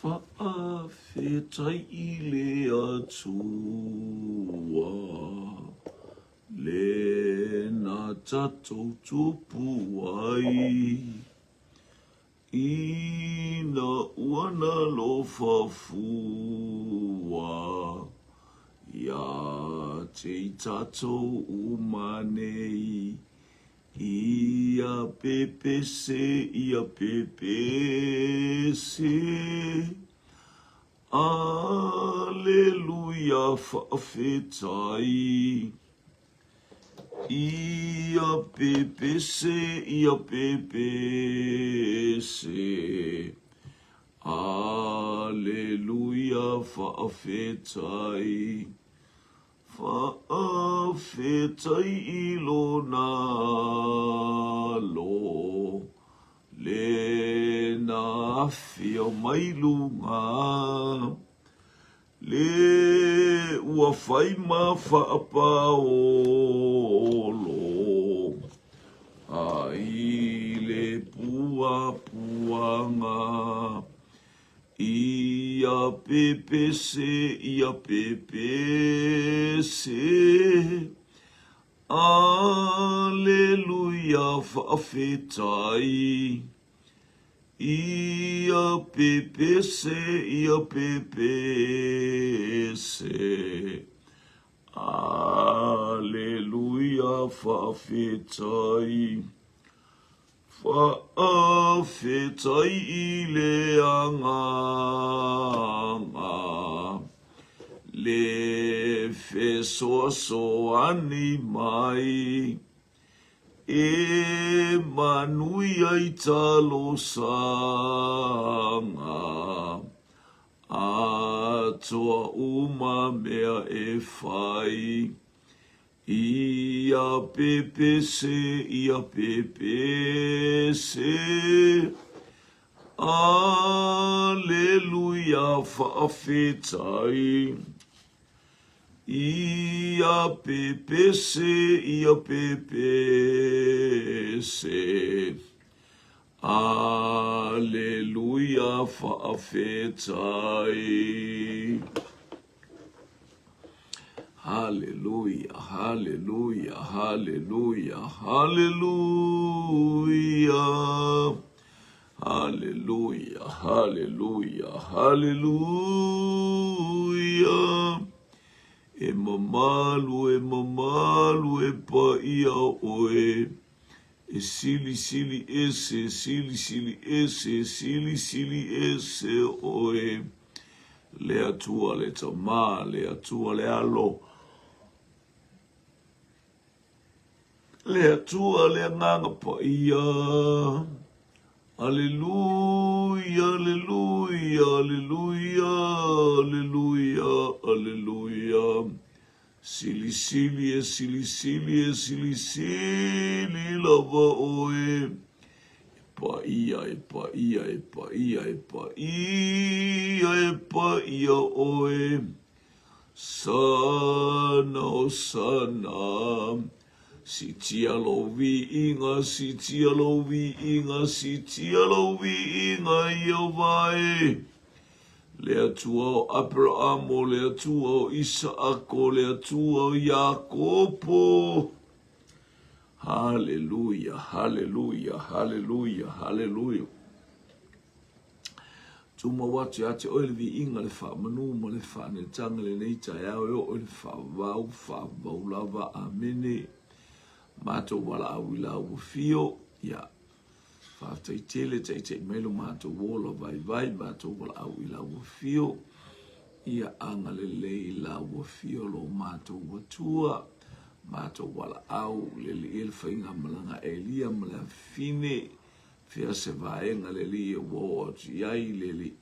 Whaawhetai I le atua, le na tatou tupu ai, ina uana lo fafua, ia te tatou umanei, ia pepese, Alleluia whaawhetai, ia pepese, Alleluia whaawhetai, whaawhetai ilona lo, le na whio mai lunga, le ua whai ma whaapaolo, ai le puanga, ia pepese, Alleluia whaawhetai, ia pepese, Alleluia whaawhetai, whaawhetai I le anganga, le whesoasoani mai, e manui ai talo sanga, atoa uma mea e whai, ia pepese, Alleluia whaawhetai, ia pepese, Alleluia whaawhetai. Hallelujah, hallelujah, hallelujah, hallelujah. Hallelujah, hallelujah, hallelujah. E mamalu e paia oe. E sili ese oe. Le atua le tama, le atua le alo. Le atua le nganga paia. Alleluia, alleluia, alleluia, alleluia, alleluia. Sili lava oe. Paia oe. Sana. Sitia lo vi inga ia vai. Le atua o Abraham, le atua o Isaako, le atua o Jakopo. Hallelujah, hallelujah, hallelujah, hallelujah. Tuma watu ate o le vi inga le wha manu ma le wha ne tanga le neita e au o le wha vau lava amene. Mato wala awila ufio ya fafta itele taite melo mato wola vai mato wala awila ufio ya angale la ufio lo mato watua mato wala au lele ilfainga malanga elia mala fine fia se vaenga lele wo yai lele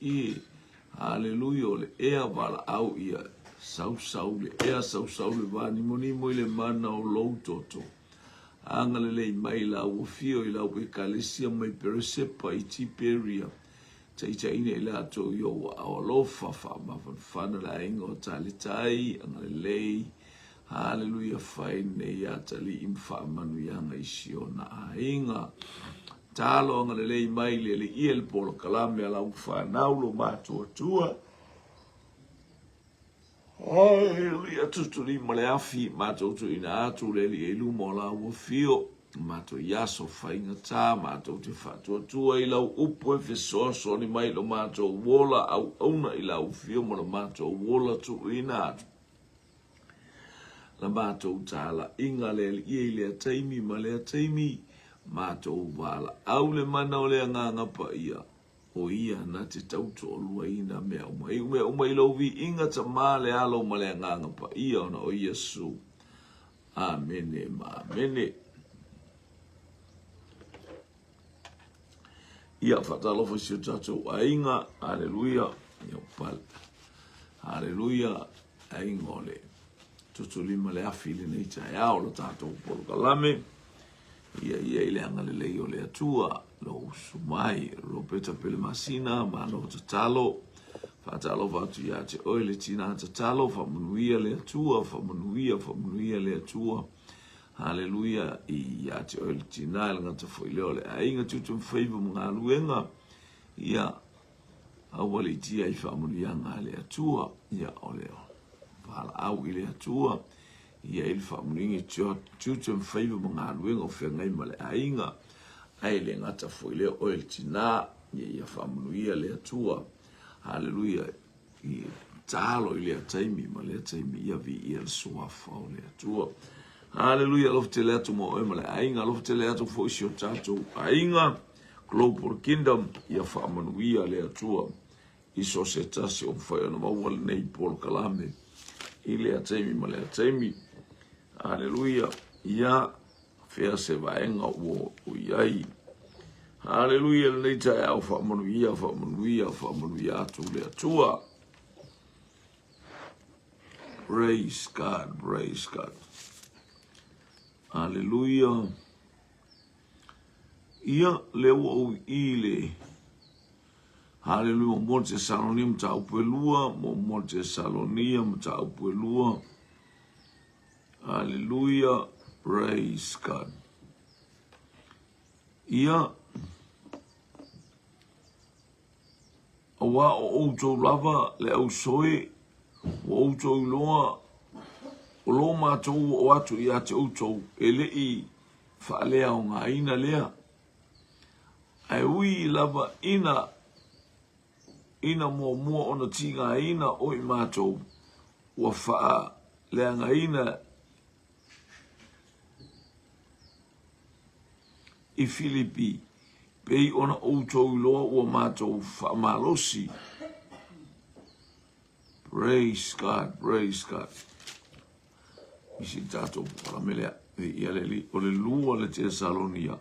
hallelujah le ea wala au ia sau le ea sau le vani monimo ile mana o lo toto Angalele mai la ufio I la wekalesia mai peresepa I tiperia. Taita ine ila to yo wa awalofa fa mafana la ingo talitai angalele. Hallelujah faine ya tali imfa manu yanga isio na ainga. talo ngale le mai le iel polo kalame ala ufa naulo matua tua. Haleluia tuturi male afi matua tu ina atu le li elu mola wafio matua yaso fainga ta matua te fatua tua ila upo e fesoso ni mai lo matua wola au una ila ufio mola matua wola tu ina atu. La matua utala inga le li a taimi male a taimi matou wala au le mana o le nganga pa ia o ia na te tauto o lua ina mea umai lovi inga ta male alo ma le nganga pa ia ona o Yesu. Amene ma amene. Ia fatalo fo si tato ainga. Haleluia. Ia pal. Haleluia. Ainga ole. Tutu lima le afili nei tai ao lo tato polo kalame. Ia ile anga le lei o le atua lo sumai lo peta pele masina ma lo tatalo fatalo vatu ya te oile tina tatalo fa manuia le atua fa manuia le atua. Haleluia ia te oile tina nga te foile ole ainga tutu mfaiva mga luenga ia awali tia i fa manuia nga le atua ia oleo pala au ile atua ia il famlingi tutu mfaiva mga luenga o whengai male ainga ai le ngata foile oil tina ia famluia le atua. Haleluia i talo ile taimi male taimi ia vi ia suafa o le atua. Haleluia lofte le atu mo male ainga lofte le atu fo isio tatu ainga Global Kingdom ia famluia le atua iso se tasi o whaia na mawal nei polo kalame ile taimi male taimi. Haleluia, ia fea se vaenga o iai. Haleluia, nei tai au whamanuia atu le atua. Praise God, praise God. Haleluia. Ia leo o ile. Haleluia, mo te Salonia mta upelua, mo te Salonia mta upelua. Hallelujah, praise God. Ia awa o outou lava le au soe o outou loa o lo matou o atu ia te outou ele i whaalea o ngā ina lea. Ai ui lava ina mua ona ti ngā ina o i matou ua wha lea ngā ina i Filipi, pei ona outou loa ua mātou whaamalosi. Praise God, praise God. Isi tātou paramelea, ia leli, o le lua le te Salonia.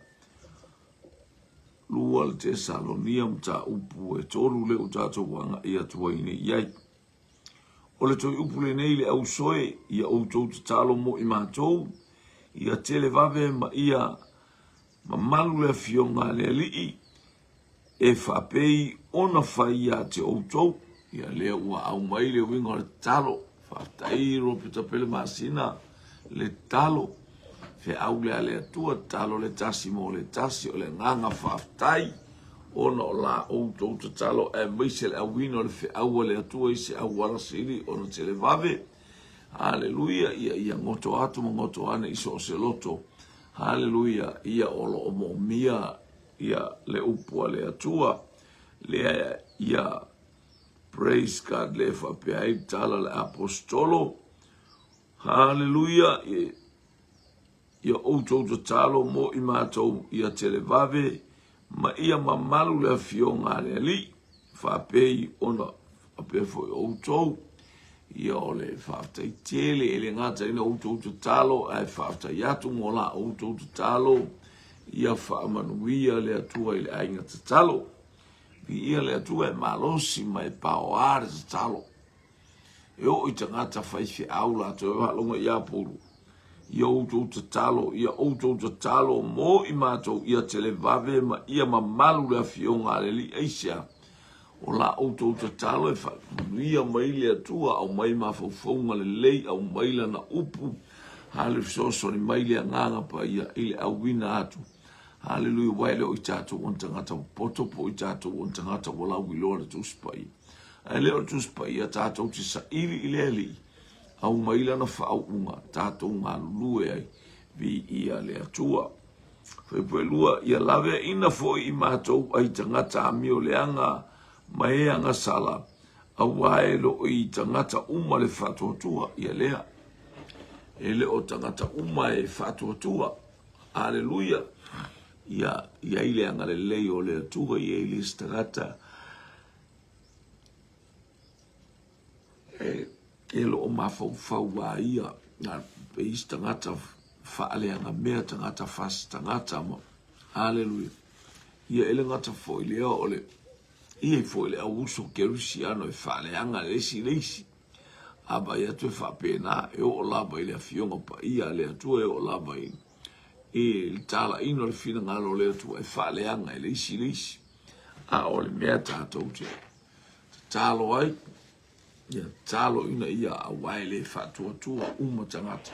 Lua le te Salonia mta upu e toru le o tātou wanga ia tuaine iai. O le toi upu le nei le au soe, ia outou te talo mo i mātou, ia tele vave ma ia ma malu le fionga le lii e whapei ona whaia te outou ia lea ua au mai le winga le talo whatairo pita pele masina le talo fe au lea le atua talo le tasi mo le tasi o le nganga whaftai ona o la outou te talo e meise le awino le fe aua le atua ise awara siri ona te le vave. Haleluia ia ngoto atu mo ngoto ane iso o se loto. Haleluia, ia olo o mo mia, ia le upua le atua, le ia praise God le whapeai tala le apostolo. Haleluia, ia outou te talo mo i mātou ia televave, ma ia mamalu le fionga le li, whapei ona whapefo i outou. Ia ole whaftai tele ele ngata ina outou te talo ai whaftai atu mo la outou te talo ia whaamanuia le atua i le ainga te talo vi ia le atua e malosi mai paoare te talo e o i tangata whaifi aula to e walonga ia puru ia outou te talo mo i mātou ia televave ma ia mamalu le fionga le li eisia o la outou te talo e whakumuia mai le atua au mai mawhauwhaunga le lei au maila na upu hale fisoso ni mai le nganga pa ia ile au wina atu. Hallelujah, waile o tato on tangata poto po i tato on tangata wala wilo le tuspai. Ale o tuspai a tato ti sa ili au maila na whao unga tato ngā lue ai vi ia le atua. Whepelua ia lawe ina fo i mātou ai tangata amio leanga mai anga sala au waelo i tangata uma le whatotua ia lea. Ele o tangata uma e whatotua. Hallelujah. Ia ile anga le leo le atua ia ile stangata lo o mafau wa ia na peis tangata faale anga mea tangata fas tangata mo. Hallelujah. Ia ele ngata foi leo ole ia foi le auso kerusiano e faale anga leisi aba ia tu fa pena e o lava ile afionga pa ia le atua e o lava il tala ino le fina ngalo le tu e fa le anga le isi a o le mea tatou te talo ai ia talo ina ia a waile fa tua uma tangata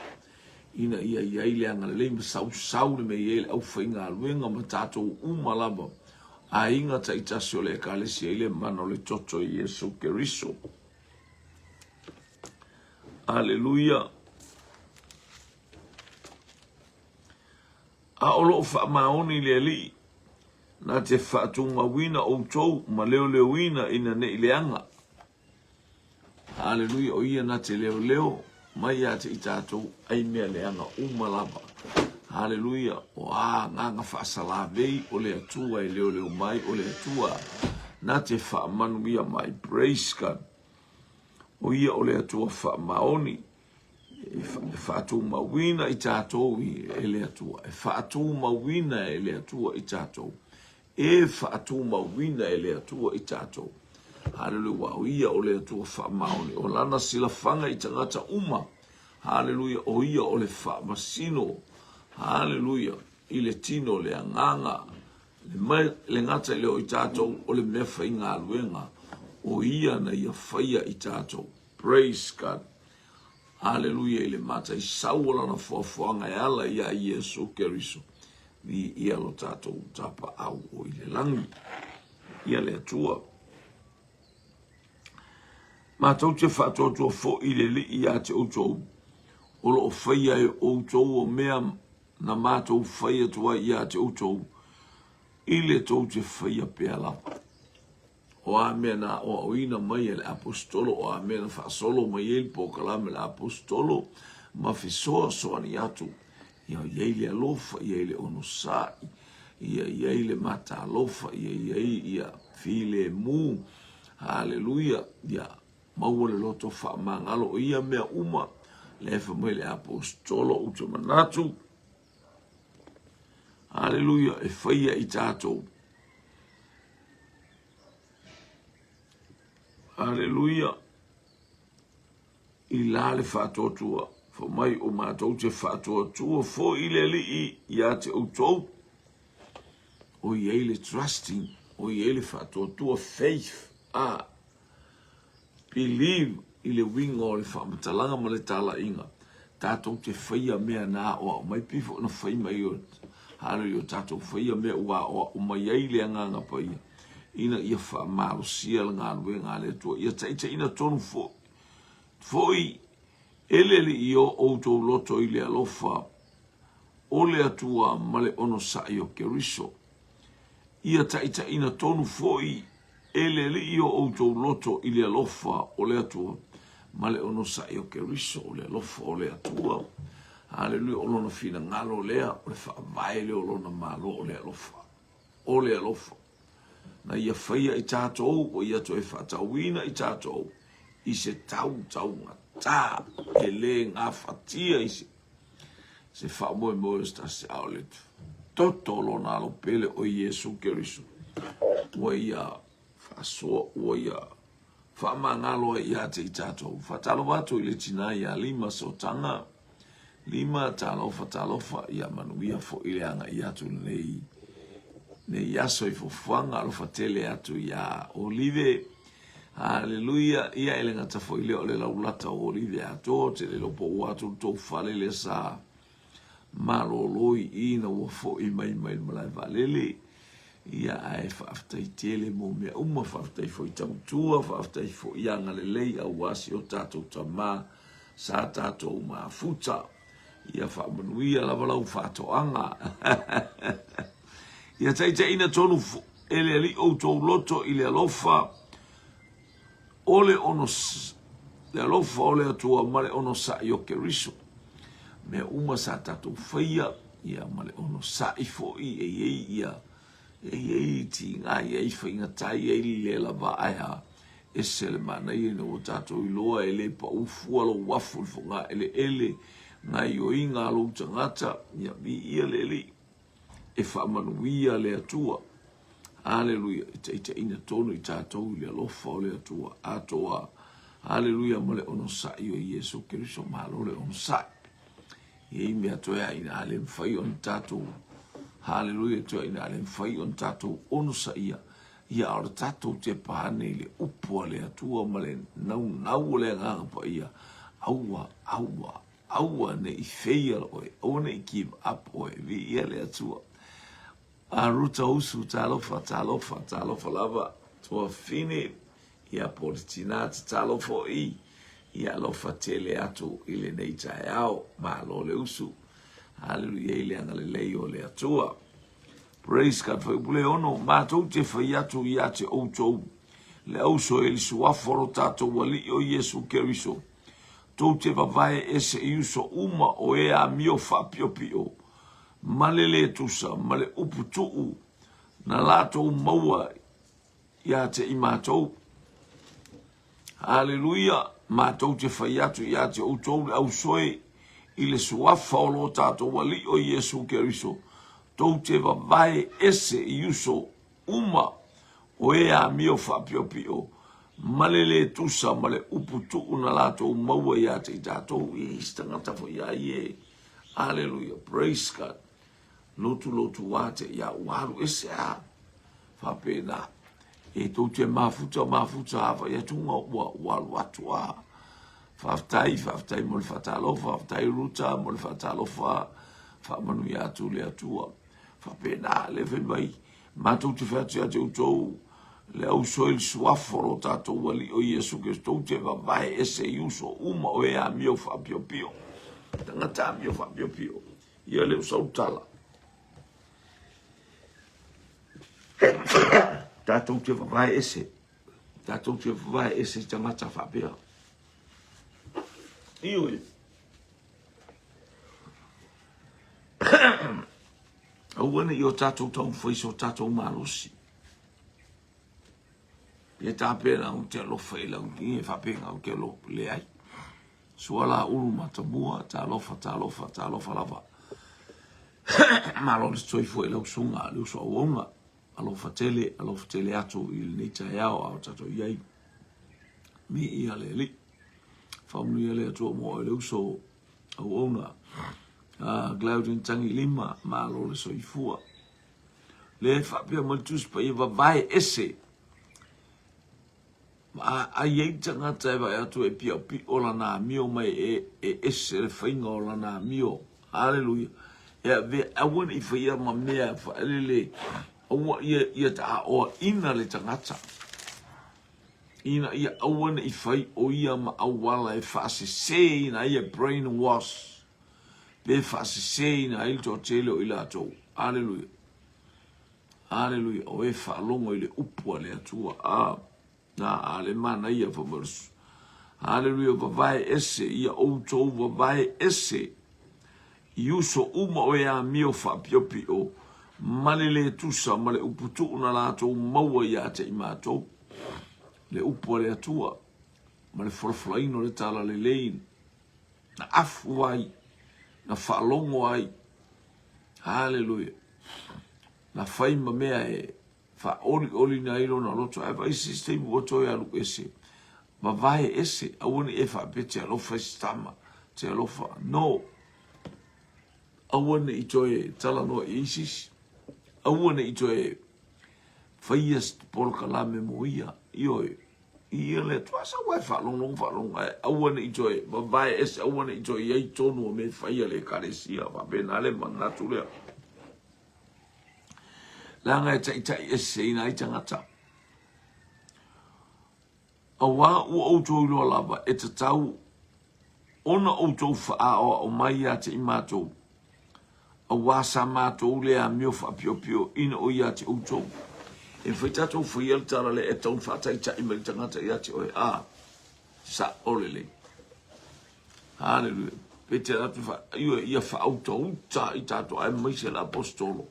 ina ia ile anga le sau le me ele au fainga luenga ma tatou uma lava a inga ta itasio le kale si ele mano le toto Yesu Keriso. Hallelujah. A olo fa maoni le li na te fatunga wina o tou ma leo wina ina ne ileanga. Hallelujah. O ia na te leo mai a te itatou ai mea leanga umalaba. Hallelujah. O a nganga fa salavei o le atua e leo mai o le atua na te fa manuia mai praise God. O ia o le atua fa maoni fatu mawina i tātou i ele atua. Fatu mawina ele atua i tātou. Fatu mawina ele atua i tātou. Hallelujah. O ia o le atua wha maoni. O lana sila whanga i tangata uma. Hallelujah. O ia o le wha masino. Hallelujah. I le tino le anganga. Le ngata i leo i tātou o le mefa i ngā luenga. O ia na ia whaia i tātou. Praise God. Hallelujah, ile mata i saula na fuafuanga e ala ia Yesu Keriso. Ni ia lo tatou tapa au o ile langi. Ia le atua. Mātou te whatotua fo ile li ia te outou. Olo o whaia e outou o mea na mātou whaia tua ia te outou. Ile tou te whaia pea lapa. O amena o ina mai el apostolo o amena fa solo mai el pokalame el apostolo ma fisoa soani atu ia ile alofa ia ile onosai ia ile mata alofa ia file mu. Hallelujah. Ia mawole loto fa mangalo ia mea uma le fa mai el apostolo uto manatu. Hallelujah. E faia i tātou. Hallelujah. I lale whatotua. Fo mai o mātou te whatotua. Fo ile li i a te outou. O i eile trusting. O i eile whatotua faith. Believe i le winga o le whamatalanga ma le tala inga. Tātou te whaia mea nā o mai pifo na whai mai o. Hallelujah. Tātou whaia mea ua o mai eile anganga pa ia. Ina ia wha maro sia ngā nue ngā le tua. Ia taita ina tonu fo. Foi elele i o outou loto i le alofa. O le atua ma le ono sai o Keriso. Ia taita ina tonu foi elele i o outou loto i le alofa o le atua. Ma le ono sai o Keriso o le alofa o le atua. Hallelujah. O lona fina ngalo lea. O le wha vaile o lona malo o le alofa. O le alofa. Na ia whaia i tātou, o ia to e whatauina i tātou, i se tau ngā tā, e le ngā whatia i se whamoe moesta se aolet. Totolo nā lo pele o Yesu Keriso. Ua ia whasoa, ua ia whamangalo i ate i tātou. Whatalo watu i le tina ia 5 sotanga, 5 tālo whatalofa ia manuia fo i leanga i atu nei. Ne yaso i fofuanga alo fatele atu ya Olive. Hallelujah. Ia ele ngata fo ile ole laulata o Olive ato te le lopo watu to fale le sa maloloi ina ua fo'i mai malai valele ia ae whaaftai tele mo mea whaaftai fo'i tautua, whaaftai fo'i anga lelei au wasi o tātou tamā sa tātou mafuta ia whaamanuia lawalau whātoanga ia taita ina tonu ele ali o tau loto i le alofa ole ono le alofa ole atua male ono sa i o keriso me sa tātou whaia ia male ono sa i fo'i ia ti ngā i whainga tai le lava aia se le mana i no tātou i loa le pa ufua lo wafu ngā ele ngā i o inga lo tangata ia mi ia le whaamanuia le atua. Haleluia, ita ina tono i tātou i le alofa o le atua atoa. Haleluia, male ono sa'i o Yesu Keriso malo le ono sa'i. Ia mea toea ina ale mwhai on tātou. Haleluia, toea ina ale mwhai on tātou ono sa'ia. Ia ora tātou te pahane le upua le atua male nau le nganga pa ia. Aua ne i feia oe, aua ne i give up oe, vi ia le atua. A ruta usu talofa lava toa fine ia politinati talofo ia lofa tele atu ile nei tae au ma lo le usu. Haleluia ile anga le leo le atua. Praise God for bule ono ma tau te whai atu ia te outou le auso e li suaforo tato wali o Yesu Keriso. Tau te vavae ese iuso uma o ea mio whapiopio. Malele tusa, male uputuu, na latou maua ia te imatou. Haleluia, matou te whai atu ia te outou le au soe i le suafa o lo tātou wali o Yesu Keriso. Tau te vavae ese iuso uma o ea mio whapiopio. Malele tusa, male uputuu, na latou maua ia te tātou i istangata fo ia ie. Haleluia, praise God. Lotu wate ia waru ese a whapena e tau te mafuta hawa ia tunga walu atua whaftai mo le whatalofa whaftai ruta mo le whatalofa whamanu ia atu le atua whapena le whenwai mātou te whatu ia te utou le au soil suaforo tātou wali o Yesu ke tau te wawai ese iuso uma o ea mio whapiopio tangata mio whapiopio ia le usau tala tātou te whawai ese. Tātou te whawai ese tangata whapea. Ioi. Auane i o tātou tau whaiso tātou marosi. Pia tāpena o te alofa i lau ki e whapenga o ke alo le ai. Suala uru matamua, tā alofa lava. Malo le stoifo i lau sunga, le uso auonga. Alofa tele atu i le neita eao au tato iai. Mi ia le li. Whamunu ia le atua mo le uso au ona. Glaudin tangi lima ma lo le soifua. Le whapea maltus pa i wawai ese. A iei tangata e vai atu e pia pi ola na mio mai e ese le whainga ola na mio. Hallelujah. Ea ve awan i whaia ma mea whaelele. Awa ia ta o ina le tangata. Ina ia awana i whai o ia ma awala e whaase se ina ia brainwash. Be whaase se ina il to tele o ila atou. Hallelujah. Hallelujah. O e whaalongo i le upua le atua. Na ale mana ia whamarsu. Hallelujah. Vavai ese ia outou vavai ese. Iuso uma o ea mio whaapiopi o. Malele tusa, male uputu una lato maua ia te imato. Le upua le atua. Male whalawhalaino le tala le lein. Na afu ai. Na whaalongo ai. Hallelujah. Na whaima mea e. Wha oli na ilo na loto. E vai sistemi woto e alu ese. Ma vai ese. Awani e wha pe te alofa stama. Te alofa. No. Awani i toe tala no e isis. Awana i toe whaias polka la me mo ia, ia le tua sa wa fa long ai awana i joy ba vai es awana i joy ai tonu me fai le kalesia va benale manna tu le la nga tai ese ina i tangata awa o joy lo lava e te tau ona o joy fa o mai ya te imato awa sa mato le a mio fa pio ina o ya te o joy e foi tato foi el tara le e tau fatai ta imel tangata ia te oe sa olele hallelujah pete atu fa ia fa auto uta i tato ai mai se l'apostolo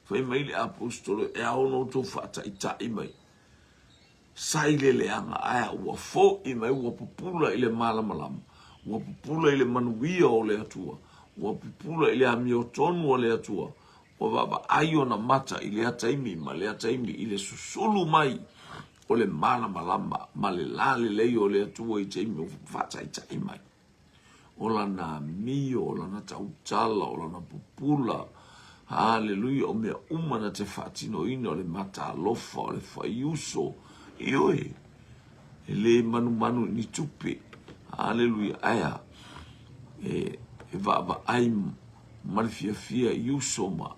foi mai le apostolo e a ono to fatai ta imel sai le anga ai ua fo i mai ua pupula i le malama ua pupula i le manuia o le atua ua pupula i le amio tonu o le atua o baba ayo na mata ile ataimi ma le ataimi ile susulu mai o le mana malamba ma le lale le o le atua i taimi o fata i taimai o la na mio o la na tautala o la na pupula haleluya o mea umana te fatino ino le mata alofa o le faiuso ioe le manu ni tupe haleluya aya e baba aim malfia yuso ma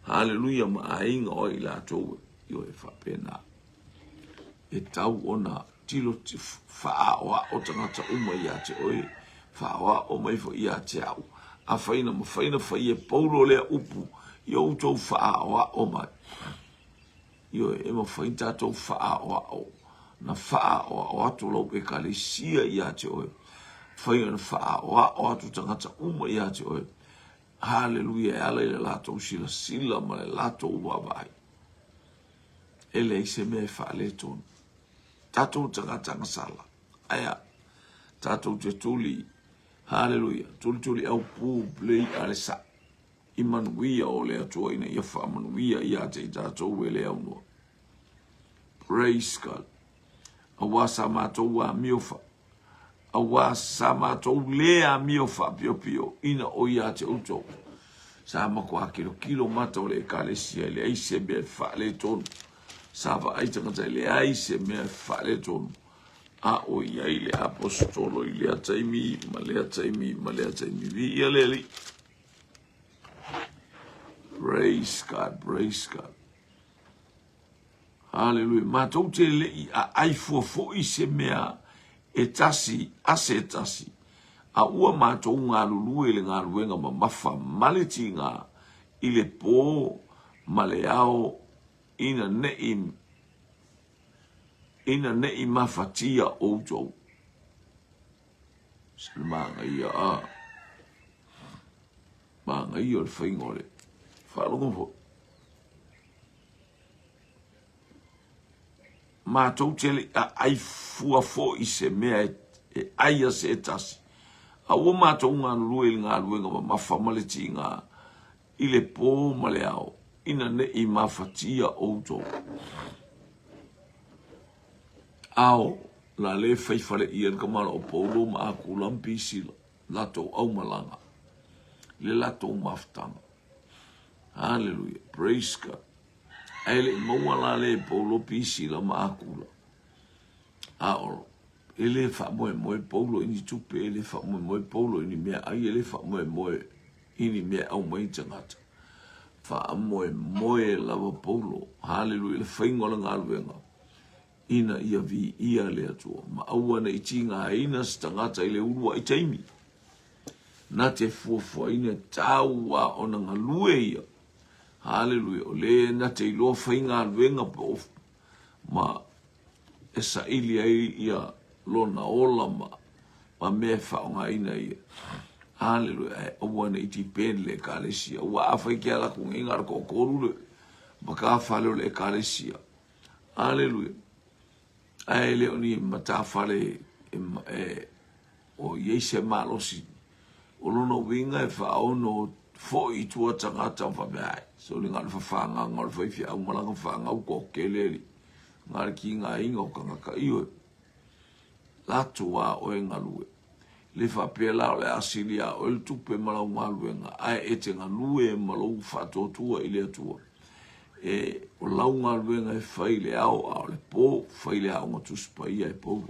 hallelujah ma ainga o ila to yo e fa pena e tau ona tilo te fa o tangata uma ia te oi fa o mai fo ia te au a faina mo faina fa ie paulo le upu yo to fa o mai yo e mo faina to fa o na fa o atu lo pe kalesia ia te oi faina fa o atu tangata uma ia te oi hallelujah ala le lato sila ma le lato ua vai ele se me fa le ton tato tanga sala aya tato te tuli hallelujah tuli au pu play ale sa imanuia o le atua ina ia fa manuia ia te tato wele au no praise God awasa mato wa miofa awasa mato lea miofa pio ina o ia te uto sa ma kwa kilo mata o le kalesia le aise be fa le ton sa va ai tanga le aise me fa le ton a o ia ile apostolo ile ataimi ma le ataimi vi ia le praise God hallelujah ma to te le ai fo i se mea e tasi a ua mato ngā lulu le ngā luenga ma mafa maleti ngā i le pō ma le ao ina nei mafatia outou. Silmanga ia manga ia le whaingore. Whalongo fo. Mātou tele ai fua fo i se mea e aia se tasi. A ua mātou ngā luenga ma mafa maleti ngā i le pō ma le ao ina nei mafatia outou. Ao la le faifale ian kamala o Paulo ma aku lampi sila lato au malanga le lato maftanga hallelujah praise God ele maua la le Paulo pisila ma aku ao ele fa moe Paulo ini tupe ele fa moe Paulo ini mea ai ele fa moe ini mea au mai tangata fa moe lava Paulo hallelujah le faingola ngā luenga ina ia vi ia le atua ma aua i tinga ina stangata i le urua i taimi na te fuafua ina taua o na ngalue ia hallelujah o le na te iloa whainga luenga po ma e sa ili ai ia lona ola ma me whaonga ina ia hallelujah aua i ti pen le kalesia ua awhai kia la kung ingar ko korule ma ka whaleo le kalesia hallelujah ai le oni matafale o yeise malosi o lono winga e fa ono fo i tua tangata fa bai so le ngal fa fanga ngal fa fi au malanga fanga ko keleli ngal ki nga ingo kanga ka io la tua o engalue le fa pela le asilia o le tupe malau malu nga ai ete ngalue malau fa to tua ile tua o launga luenga e whai le ao le po, whai le ao ngotus pa ia e po.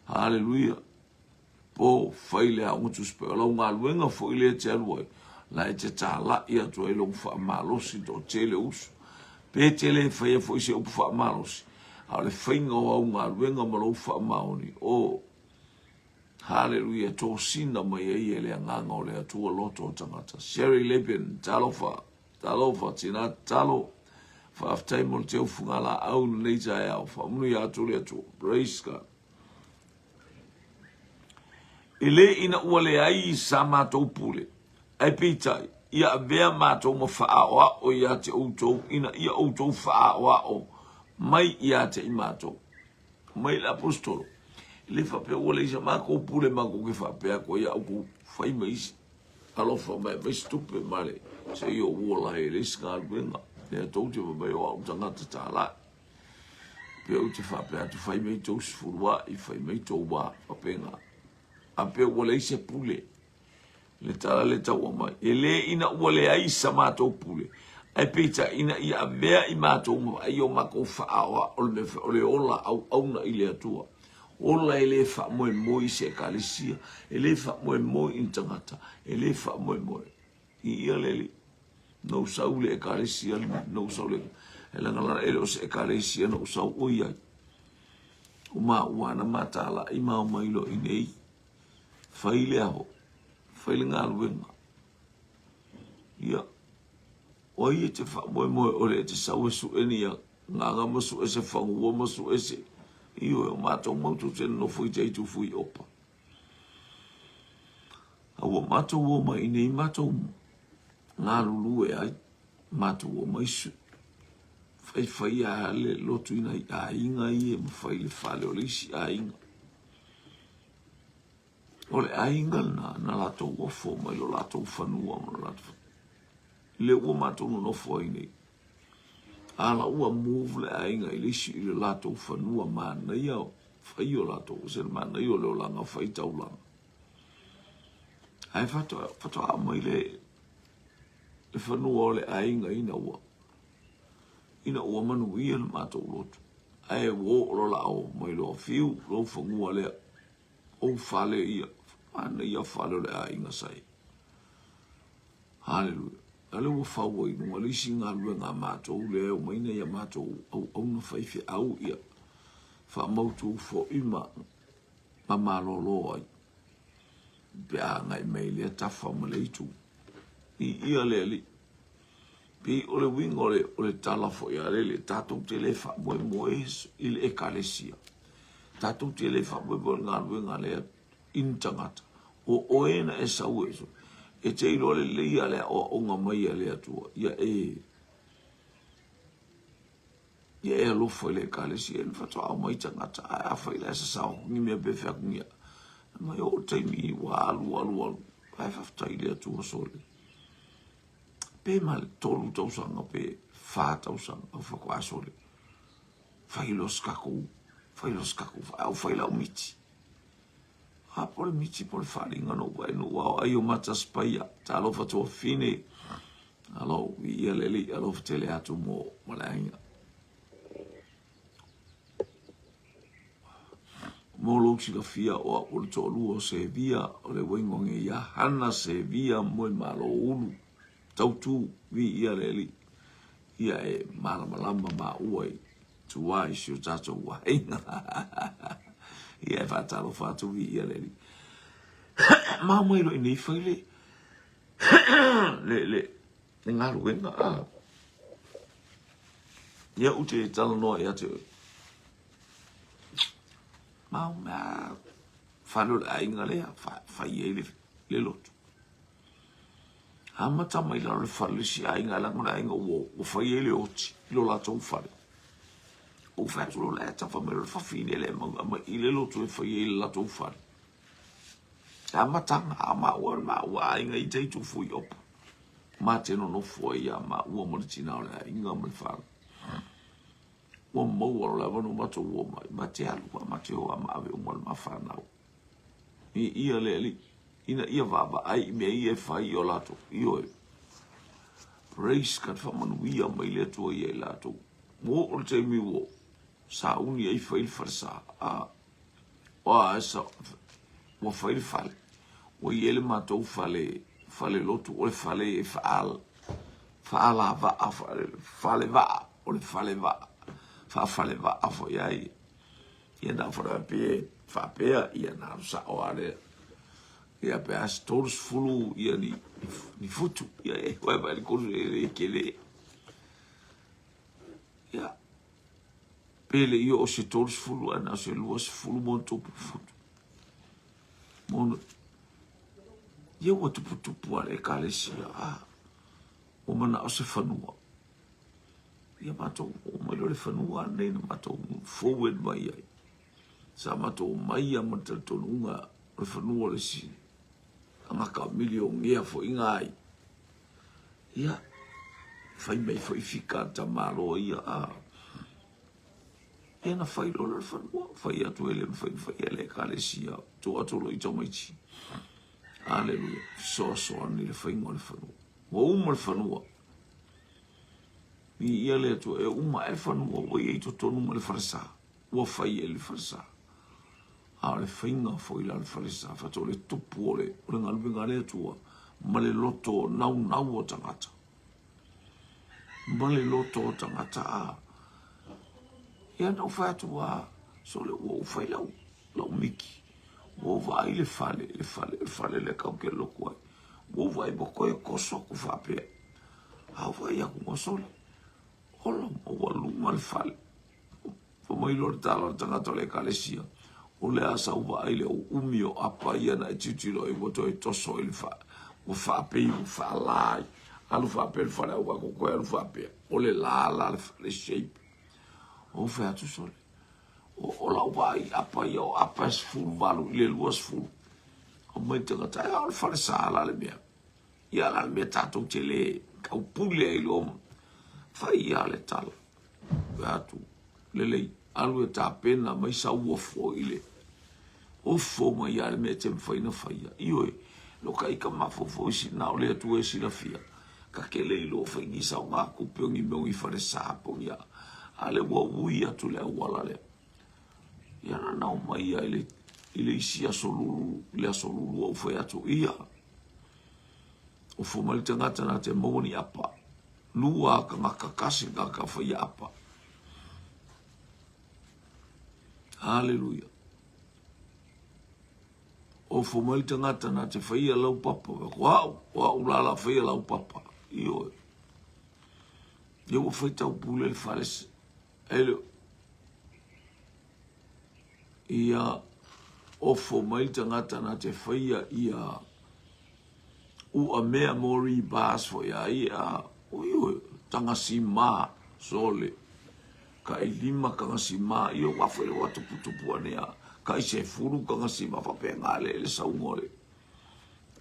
Hallelujah. Po, whai le ao ngotus pa, o launga luenga fo ile te aluai, la e te tā la ia tu e long wha malosi do tele usu. Pe tele whai e fo ise upu wha malosi. A le whainga o au ngā luenga malo wha maoni. Hallelujah, tō sina mai e le nganga o le atua loto o tangata. Sherry Lepian, talofa, tina talo. Whaaftai mo te ufungala au nei tai au. Whaamunu i atu le atu. Praise God. Ile ina ua le ai sa mātou pule. Ai pitai, ia vea mātou ma whaaoa o ia te outou. Ina ia outou whaaoa o mai ia te i mātou. Mai le apostolo. Le whapea ua le isa mākou pule mako ke whapea ko ia au ku whai maisi. Alofa mai stupe male. Se i o uola e le skārwenga. Le tau te wabai o au tangata tā lai. Pea u te whapea tu whai mei tau sifurua i whai mei tau wā whapenga. A pea ua le isa pule. Le tala le tau o mai. E le ina ua le aisa mātou pule. Ai pita ina ia mea i mātou ma ai o mako whaawa o le ola au auna i le atua. Ola e le wha moe moe se kalisia. E le wha moe moe in tangata. E le wha moe moe. I ia leli. No saule e kalisia. No saule. E langalana ele o se e kalisia. No sau oi ai. O maa uana matala i maa mailo i nei. Whaile aho. Whaile ngā luenga. Ia. Oi e te wha moe moe ole e te sau e su enia. Nganga masu e se whangua masu e se. Io e o mātou mautu tēne no fui te itu fui opa. Aua mātou o mai nei mātou ngā lulu e ai. Mātou o mai su. Whai a le lotu ina i a inga i e mawhai le whale o leisi a inga. O le a inga na lātou wafo mai lo lātou whanua mo lātou. Le ua mātou no fo ai nei. Ala ua move le ainga i lisi i le lātou whanua mana i au. Whai o lātou, se mana i o leo langa whai tau langa. Ai whatoa mai le whanua o le ainga ina ua. Ina ua manu i le mātou lotu. Ai wo o la au mai lo fiu, lo whangua lea. O whale ia, mana ia whale o le ainga sai. Hallelujah. Ale ua whaua i nunga lisi ngā lua ngā mātou le au maina ia mātou au na whaiwhi au ia wha mautu fo ima ma malolo ai bea ngai mei lea tawha ma leitu i ia le li pi ole wingo ole tala fo ia le tātou te le wha moe moe i le ekalesia tātou te le wha moe moe ngā lua ngā lea intangata o oena e sau e so e te ilo le leia lea o onga mai a lea tua. Ia alofa i le kalesi e nwhatoa au mai tangata. A whai lea sa sao kungi mea bewhea kungia. Mai o teimi wa alu. Ai whaftai lea tua sole. Pe male tolu tausanga pe wha tausanga au whakua sole. Whailo skaku. Au whaila o miti. A pole miti pole wharinga no wai no wao ai o mata spaia. Ta alofa toa fine. Alo, ia leli, alofa tele atu mo malainga. Mo lousi ka fia o le toa lua o se via o le waingonge ia hana se via mo i malo ulu. Tautu vi ia leli. Ia e malamalama ma uai. Tuwai sio tato wainga. Ia e whatalo whatu vi ia leli. Mā mairo i nei whaile. Le ngā ruenga. Ia ute e tala noa ia te. Mā whalo le ainga lea. Whai e le lotu. Hamata mai la le whale si ainga lango le ainga o whai e le oti. Ilo la tau whale. O whaatulo le ta whamero whawhine le ma i le lotu e whai e le la tau whale. Hamatanga ma ua inga i teitu fui opa. Ma teno no foi ia ma ua moritina o le inga me whale. Ua maua o le wanu mato ua mai. Ma te alua ma te hoa ma ave umal ma whanau. I ia le li. Ina ia vava ai me i e whai o lato. Io e. praise God whamanuia mai le atua ia i lātou. Mo o le teimi o sa uni ai whail wharasa o asa o whail whale. O i ele mātou whale lotu o le whale e whaala vaa, whale vaa, o le whale vaa. Whale vaa fo iai. Ia nā whara whapea ia nā rusa o are. Ia pe as todos fulu ia ni futu. Ia e koe vai ni koru e kele. Ia. Pele ia o se todos fulu ana se luas fulu mon tupu futu. Mono. Ia o tupu ale kalesia. O mana o se whanua. Ia matou o mai le whanua nei na matou forward mai ai. Sa matou mai a matatonu unga le whanua le si. Amaka milio ngea fo inga ai. Ia. Whai mai fo ifika ta malo ia a. Ia na whai lola le whanua. Whai atu ele whai ele kalesia. Tu atolo i tamaiti. Aleluia. So ani le whai ngā le whanua. Wa uma le whanua. I ia le atu e uma e whanua. Wa i to tonu ma le wharasa. Wa whai e le wharasa. A le whainga fo ila le wharasa. Whato le tupu o le ngalupenga le atua. Ma le loto nau o tangata. Ma le loto o tangata a. Ia nau whai atua. So le ua whai lau miki. Ua vai le whale le kau ke loku ai. Ua vai boko e koso ku whapea. A vai aku ngosole. Ola ma ua luma le whale. Mai lor tala tangata le kalesia. O le asa uwa ai le umi o apa ia na e titilo i wato e toso i le wha. O whape i o whalai. Alu whape le whale ua kokoe alu whape. O le la le whale shape. O whea tu sole. O la uwa ai apa ia o apa es fulu walu i le luas fulu. O mai tangata e au le whale saa la le mea. Ia la le mea tatou te le kau pule i lo oma. Whai ia le tala. Whea tu le lei. Alu e tā pena mai sa ua fo i le. O fo mai ale me te mwhaina whaia. Ioi, lo ka ika mafo isi nao lea tu e sila fia. Ka ke le ilo whaingi sa o ngā kupeongi meu i whare sāpongi a. Ale ua ui atu lea wala lea. Iana nao mai a ile isi a solulu, lea solulu au whai atu ia. O fo mali tangata na te moni apa. Lua ka ngaka kasi ngaka whai apa. Hallelujah. O fo mai tangata na te whaia lau papa. Wau lala whaia lau papa. Io. Ia wa whai tau pule le whales. Ele. Ia. O fo mai tangata na te whaia ia. Ua mea mori bas fo ia ia. Io. Tangasi ma. Sole. Ka i lima ka ngasi ma i o wafele watu putupu anea. Ka i se furu ka ngasi ma whapea ngale le saungore.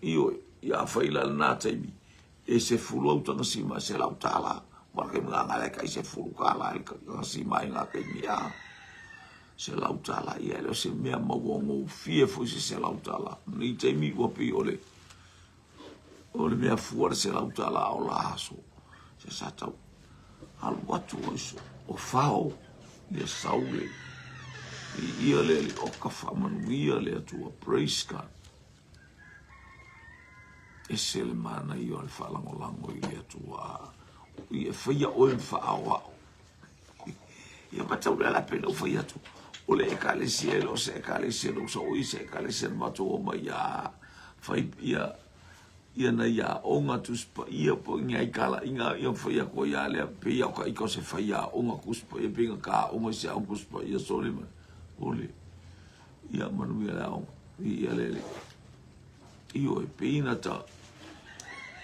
I o ia whaila na taimi. E se furu au ta ngasi ma se lau tala. Marake mga ngale ka i se furu ka ala ka ngasi ma i ngā kaimi a. Se lau tala i ele o se mea mawongo fie fo se lau tala. Ni taimi wapi ole. Ole mea fuare se lau tala o la aso. Se satau. Alu watu oiso. O whao, le saule, i ia le o ka whamanuia le atua, praise God. E se le mana i o le whalangolango i le atua, i e whaia oe whaao ao. Ia matau le ala pena o whaia tu, o le ekalesia, o se ekalesia, o sa oi se ekalesia mato o mai a, whai ia na ia onga tuspa ia po ngai kala inga ia foi ko ia le pe ia ka iko se fai ia onga kuspa ia pinga ka onga se onga kuspa ia sole ma ole ia manu ia ia le io e pina ta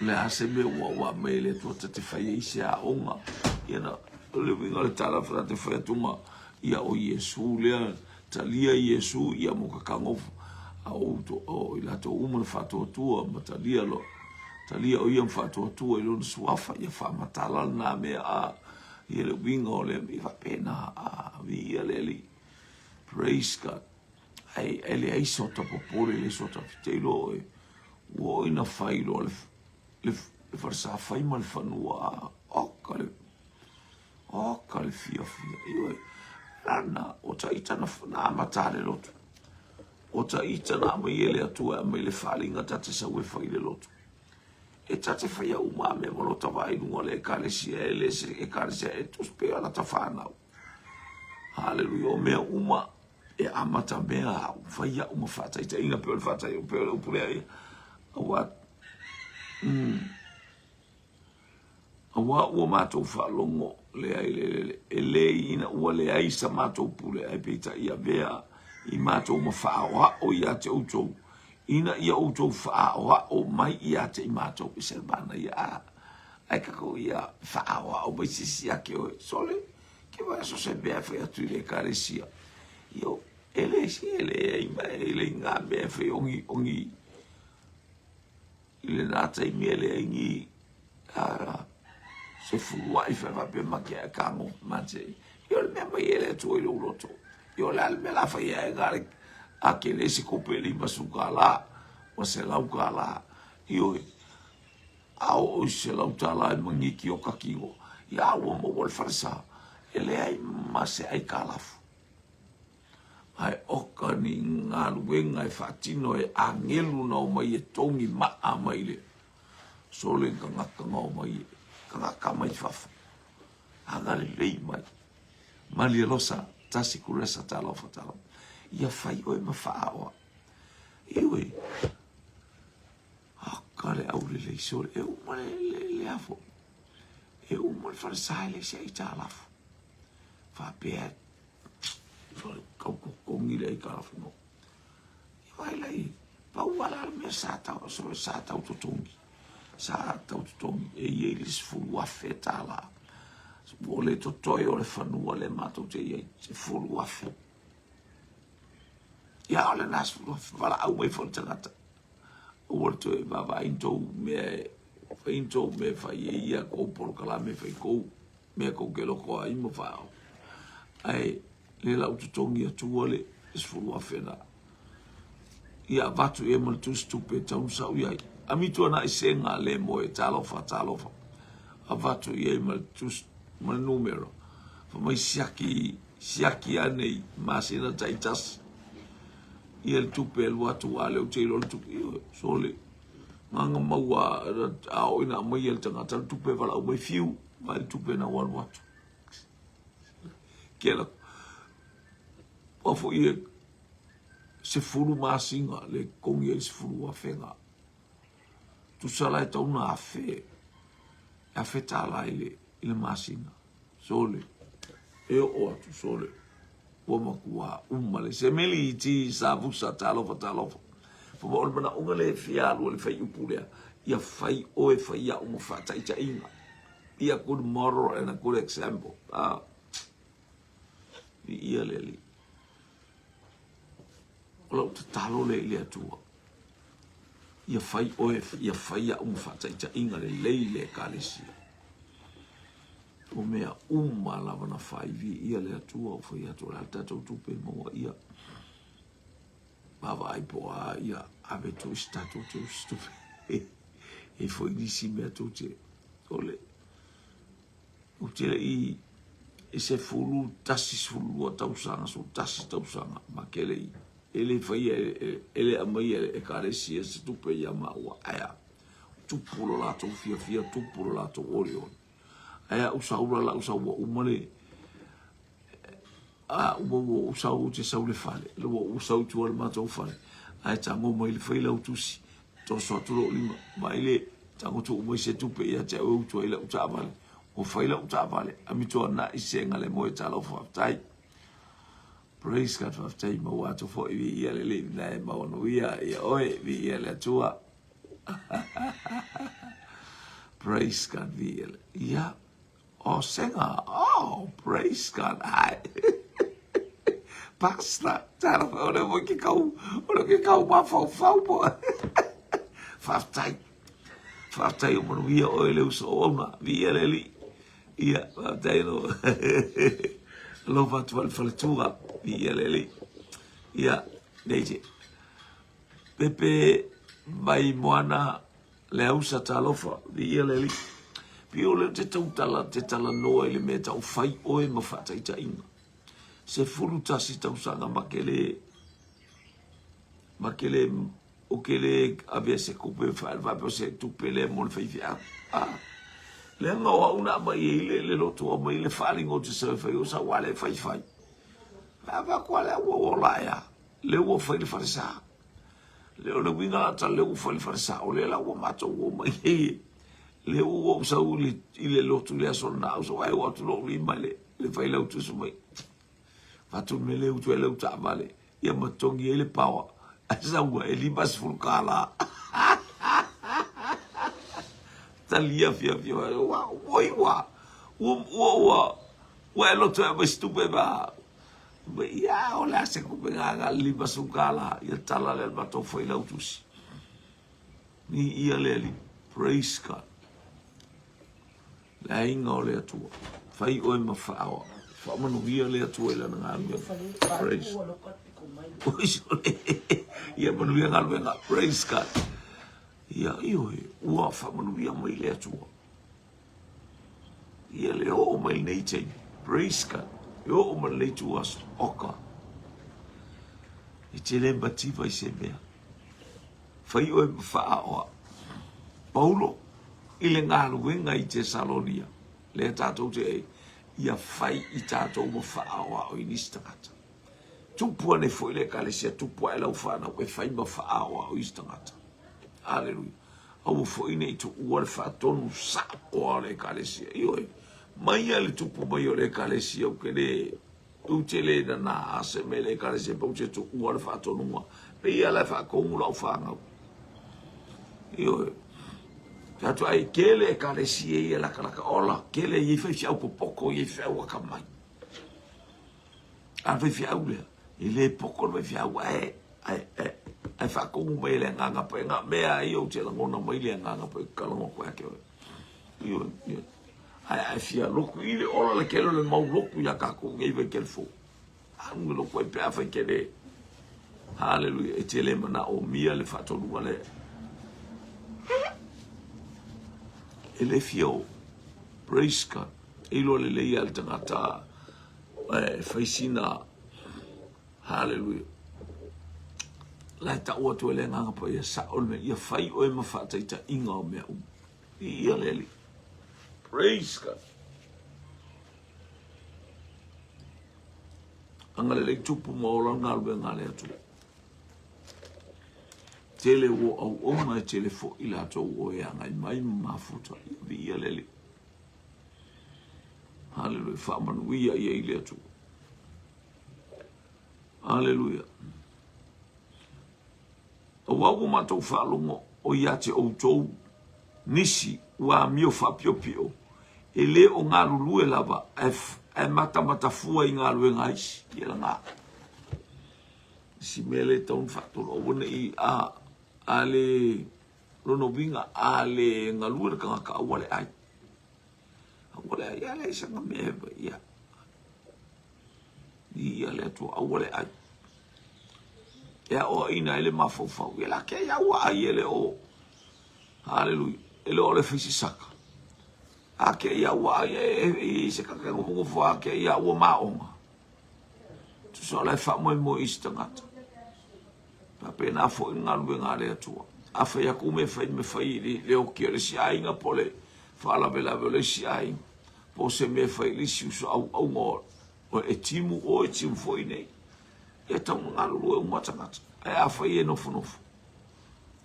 le ase me wa me le to te fai se onga ia na le vinga le tala fra te fai tuma ia o Yesu le talia Yesu ia mo ka kango au to o ila to uma fato tua matalia lo talia o ia fato tua ilo suafa ia fa matala na me a ia le wingo le mi va pena a via le praise God ai ele ai sotto popore le sotto te lo o ina fai lo le farsa fai mal fanua o kale fia iwe lana o taita na matale lotu o taita na maile atua maile falinga tate sa we fai le lotu e tate fai au mame mo lota vai lunga le kale sia ele se e kale sia e tu spea la tafana haleluya o mea uma e amata mea fai au ma fata ita inga pe fata o pe o pule what awa ua mātou whaalongo le ai le ina ua le ai sa mātou pule ai peita ia vea i mātou ma whaoa o ia te outou ina ia outou whaoa o mai ia te i mātou i serbana ia ai kako ia whaoa o mai sisi ake o sole ke vai so se bea whai atu le karesia io ele si ele ngā bea whai ongi ile nata i miele ingi se fulua i fa pe makia kango mate yo le me ele tu ile uloto yo la me la fa ya gare akele se kopeli basukala o se laukala yo au se lautala mangi ki o kakigo ya wo mo wol farsa ele ai mase ai kalafu ai okani ngalu wenga e fatino e angelu no mai e tongi ma amaile sole ngaka ngau mai kaka mai fafu agale lei mai mali losa tasi kuresa talofa ia fai o ma faawa iwe akale au le sole e uma le afo e uma fa sale se italafu fa pe kongi le kalafu no vai lai pauala me sata so sata utotongi sa tautongi e ielis fulu afeta la ole to toyo le fanua le mato te ie se fulu afe ya ole nas vala au mai fon tangata o to e baba into me fa ia ko por kala me fa ko me ko ke lo ko ai mo fa ai le la utotongi atu ole se fulu afena ia vatu e mal tu stupe tau sa ia amitu na isenga le mo e talofa avatu ye mal tus mal numero fa mai siaki anei masina taitas il tupe el watu ale o telo tu sole manga maua au ina mai el tanga tal tupe vala o mai fiu mal tupe na wal watu kela ofo ye se fulu masinga le kongi se fulu afenga tu sala e tauna a fe tala ile masina sole e o tu sole o makua umale se meli ti sabu sa talofa po bol bana ungale fialu le fai upulea ia fai o e fai ya umo fata ita inga ia good moral and a good example ia leli o talo le atua ia fai oe ia fai a fata ita inga le leile kalesi o mea lava na fai vi ia le atua o fai atua la tatou tupe moa ia bava ai poa ia ave tu stato tu stupe e foi nisi mea tu te ole o te i se fulu tasi fulu a tausanga so tasi tausanga makele ele fai ele amai e karesi se tupe ia maua aya tupulo la to fia tupulo la to olio aya usaula la usawa umale ubo usau te saule fale lo usau tu al mato fale ai tango mai le fai la utusi to so tu lima mai le tango tu mo se tupe ia te o tu ile utavale o fai la utavale amito na isenga le mo talo fa tai praise God for time mo watu fo ia le na ma ono ia oe vi ia le tua praise God vi ia o senga praise God ai pasta tara ole mo ki kau ma fo po fa tai mo ia oe le so ona vi le ia dai no lo fatto al faltura via lei ia leje pepe vai moana le au sa talofa ia le li pio le te tala noa le me tau fai oe ma whataita inga se furu tasi tau sanga makele o kele avea se kupe whae vape se tupele mo le whaifia le anga o una mai le loto o mai le whalingo te sa whai o sa wale whai ava kwa le o laia le o whai le wharesa le o le winga ata le o whai le wharesa o le la o mato o mai le o sa uli i le loto le aso na o so ai o atu lo li mai le whai lau tu su mai fatu me le utu e le uta vale ia matongi e le pawa asa ua e libas fulkala talia fia wa oi wa e loto e mai stupe ba ia o la se kupe nga libas fulkala ia tala le mato foi la utusi ni ia le li praise God la inga o le atua fai oi mawhaawa whamanu hia le atua ila na ngā praise ia manu hia ngā luenga praise God ia ioi ua whamanu hia mai le atua ia le o mai nei tei praise God ia o mai le tua oka i te le mbatiwa i se mea whai oi mawhaawa Paulo i le ngā luenga i te Salonia le tātou te ia fai i tātou mo whaawa o inis tangata. Tupua ne fo i le kalesia, tupua e lau whanau e fai ma whaawa o inis tangata. Aleluia. Au fo i ne i tu ua le whaatonu sa o le kalesia. Ioi, mai le tupu mai o le kalesia o ke le ute le na ase me le kalesia pa ute tu ua le whaatonua. Pe ia le whaakongu lau whanau. Ioi. Tatu ai kele kalesia ia la ola kele i fai fiau poko i fiau akamai. A fai fiau le i le poko le fiau ai fa ko me le nganga pa nga mea i o te ngona mai le nganga pa kalango ko ake. Io ai fia loku i le ola le kele le mau loku ya ka ko ngai ve kelfo. Anu lo ko pe afa kele. Hallelujah. E te le mana o mia le fatolu le ele fio praise God ilo le le al tangata faisina hallelujah la ta o to le nga pa ya sa o me ya fai o ma fa ta inga o me ia le praise God angale le tupu mo la nga le nga le tu tele o mai tele fo ila to o ya ngai mai mafuta vi ia lele hallelujah fa man wi ia ile tu hallelujah o wa ma to fa lungo o ya te o to nisi wa mio fa pio pio ele o nga lulu e lava e mata fua i nga lu ngai ia nga si mele ton fa to o ne a ale rono vinga ale ngalur ka wale ai ale sanga me ya ia le to wale ai ya o ina ele mafofa ya la ke ya wa ele o hallelujah ele o le fisi saka ake ya wa e se ka ngo fo ake ya wa maonga tu so la fa mo istangata pena fo nga lu nga le tu afa ya kume fa me fa i le o ki le si ai nga pole fa la bela le si ai po se me fa i si so au mo o e timu fo i nei e ta nga lu o mo tanga e afa i no fo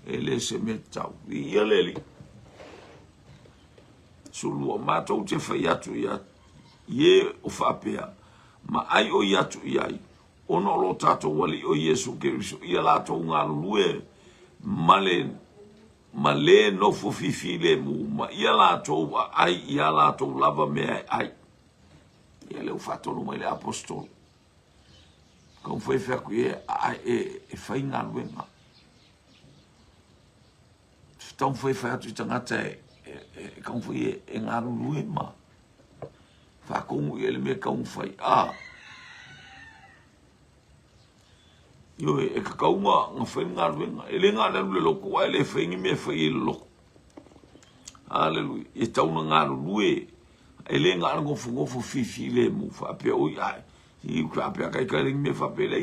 e le se me tau i le li sulu ma to te fa ya tu ya ye o fa pea ma ai o ya tu ai ono lo tato wali o Yesu Keriso ia la to nga lue male no fo fifile mu ma ia la to ai ia la to lava me ai ia le fatto no le apostolo con foi fa qui e fa nga lue ma sta foi fa tu tangata con foi e nga lue ma fa con ele me con foi yo e ka kaunga nga whainga ruenga. E le ngā nanu le loko ai le whaingi me whai le loko. Hallelujah. E tau na ngāru lue. E le ngāru ngofo fifi le mu whapea oi ai. I whapea kai ring me whapea le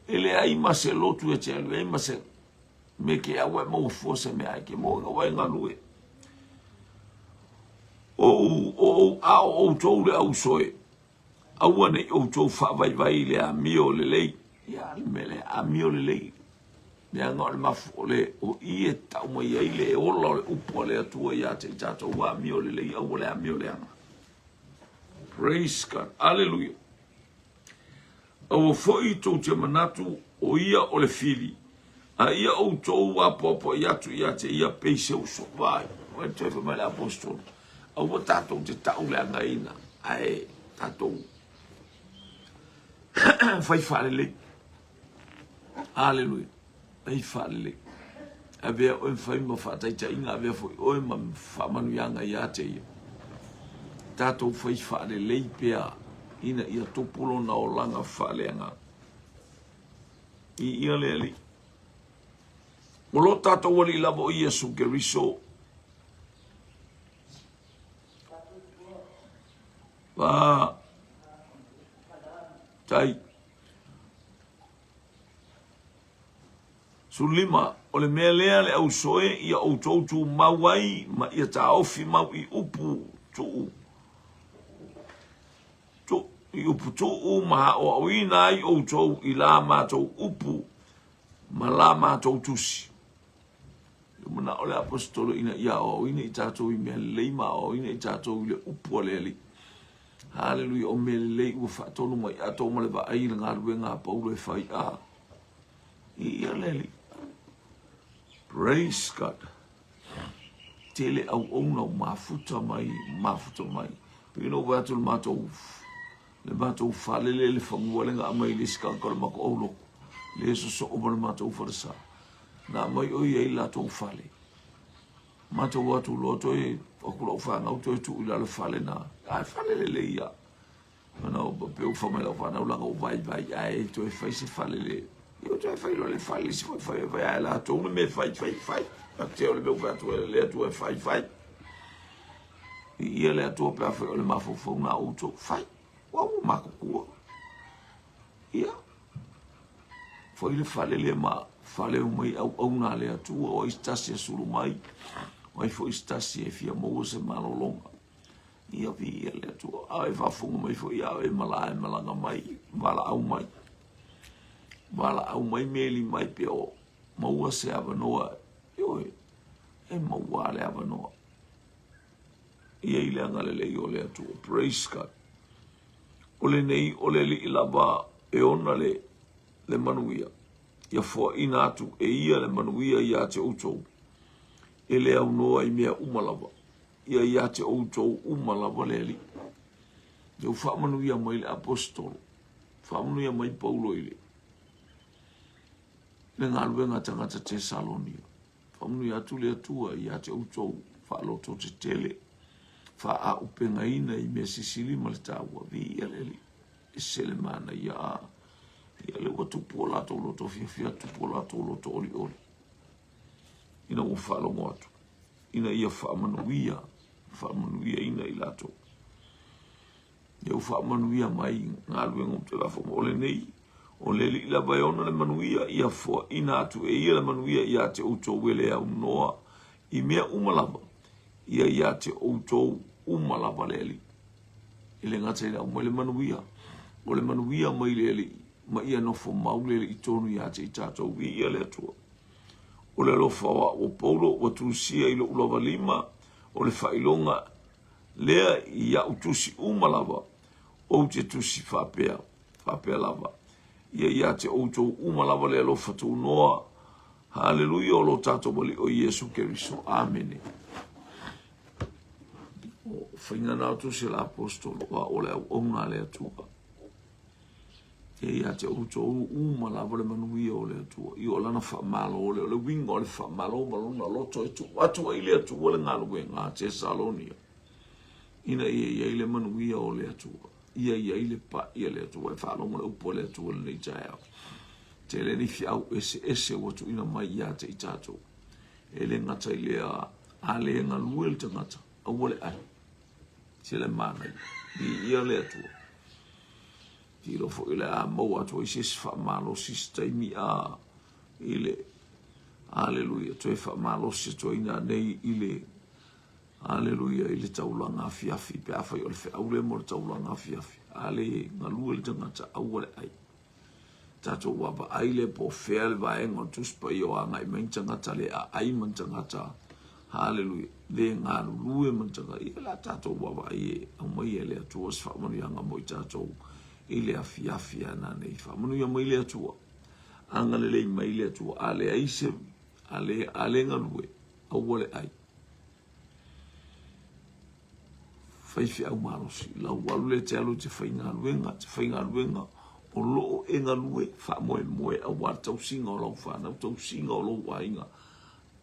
e le ai ma se lotu e te alu. E ma se me ke awe mo fose me ai ke mo ngawai ngāru e. O tau le au soe. Aua nei o tau whawai le a mio le lei. Ia me le a mio le lei. Me anga o le mafu le o i e tau mai ai le ola o le upo le atua ia te tato wa mio le lei au le a mio le anga. Praise God. Hallelujah. Au foi tau te manatu o ia o le fili. A ia o tau wa popo ia tu ia te ia peise o sopai. O e te whamai le apostol. Au tato te tau le anga ina. Ai tato. Fai fale le. Hallelujah. Ai fale. Ave o fai mo fatai ta inga ave foi o ma fa manu yanga ya te. Tato fai fale le pea ina ia topolo na o langa fale nga. I ia le ali. Molo tato wali lavo Yesu Keriso. Va tai Sulima, o le mea lea le au soe ia au tautu mawai ma ia ta ofi mau I upu I upu tuu ma o au ina ai au tau I la mātou upu ma la mātou tusi. Muna o le apostolo ina ia o ina I tātou I mea leima o ina I tātou I le upu o le ali. Hallelujah, o mea lei ua whaatonu mai ato ma le wa aina ngā ruenga paulo e whai a. I ia leli. Praise God. Tele au ona o mafuta mai. You know where to le matou falele le whangualenga a mai le skanka le mako aulo. Le so o le matou wharasa. Nā mai oi ei latou fale. Matou atu loto e wakula o whangau to e tu ila le fale na. Ai falele le ia. Mana o peu whamai lau whanau langa o vai ai to e whaise falele. Io già fai le fai si fai vai la tu me fai a te o le meu gato le tu fai ia le tu per fai le mafo fo na auto fai wa ma ku ia foi le fale le ma fale o mai au na le tu o istasi sulu mai o foi istasi e fia mo se malolonga ia vi le tu ai va fu mai foi ia e malanga mai vala au mai wala au mai meli mai peo maua se avanoa e maua le avanoa ia ile angale le o le atu praise God o le nei o le li lava e ona le manuia ia fo ina atu e ia le manuia ia te outou e le au noa I mea umalava ia te outou umalava le li eu fa manuia mai le apostol fa manuia mai paulo ile le ngaluenga tangata te Salonia. Whamunu I atu le atua I ate utou whaaloto te tele. Wha a upenga ina I mea sisili ma le tāua vi ia leli. E sele mana ia le watu pua lato loto fia tupu lato loto oli. Ina ua whaalongo atu. Ina ia whaamanuia ina I lato. Iau whaamanuia mai ngaluenga te wafo ole nei. O le li la vai ona le manuia ia fo ina atu e ia le manuia ia te outou wele au noa I mea umalava ia te outou umalava le li ile ngata ila umai le manuia o le manuia mai le li ma ia no fo maule le I tonu ia te I tātou ia le atua o le lofa o paulo o tusia I lo ulava lima o le whailonga lea ia utusi umalava o te tusi whapea lava ia te outou umalava le alofa tu noa. Hallelujah o lo tato mali o Yesu Keriso. Amen. O whainga nātu se la apostolo wa o le au onga le atua. Ia te outou umalava le manuia o le atua. I o lana whamalo o le winga o le whamalo malona loto e tu. Atua I le atua le ngaluwe ngā te Salonia. Ina ia le manuia o le atua. Ia ile pa ia le tu fa lo mo po le tu le jaya te le ni fiau ese watu ina mai ia te tato ele ngata ile Ale ngaluel tangata awole ai sile mana di ia le tu tiro fo ile a mo atu sis fa malo sistemi a ile haleluya tu fa malo si tu ina nei ile haleluya ile taulanga fiafi pe afa yo fe aule mo taulanga fiafi ale ngaluel tangata awole ai tato waba aile po fel va engo tus pa yo anga mentangata le ai mentangata haleluya le ngalu lue mentanga ila tato waba ie o mai ele tu os fa mo yanga mo tato ile afia na nei fa mo ya mo ile tu anga le mai ile tu ale aise ale ngalue awole ai fai fi au marosi la walu le te alu te fai ngaluenga o lo e ngalue fa moe a wa tau singa o lau whanau, tau singa o lau wainga,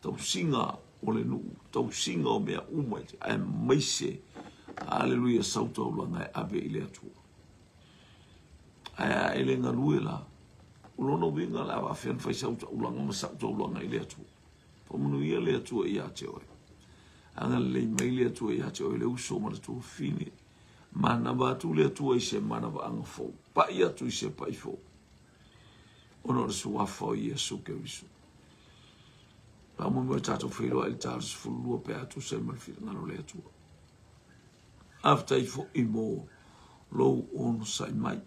tau singa o le nuu, tau singa o mea umai, ai maise, aleluia, sauta o langa e abe i le atua. Ai a ele ngalue la, ulono winga la wa fian fai sauta o langa ma sauta o langa i le atua. Pamunu ia le atua i a te oe. Anga le mai le atua i a te oe le uso ma le tua fini. Mana batu le atua i se mana wa anga fau. Pa ia tu i se pa i fau. Ono le sua fau i Yesu ke visu. Pa mo mo tato whiloa i tāras fulua pe atu se malwhira ngano le atua. After i fo i mo lo ono sai mai.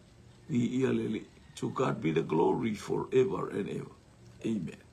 I ia lele. To God be the glory forever and ever. Amen.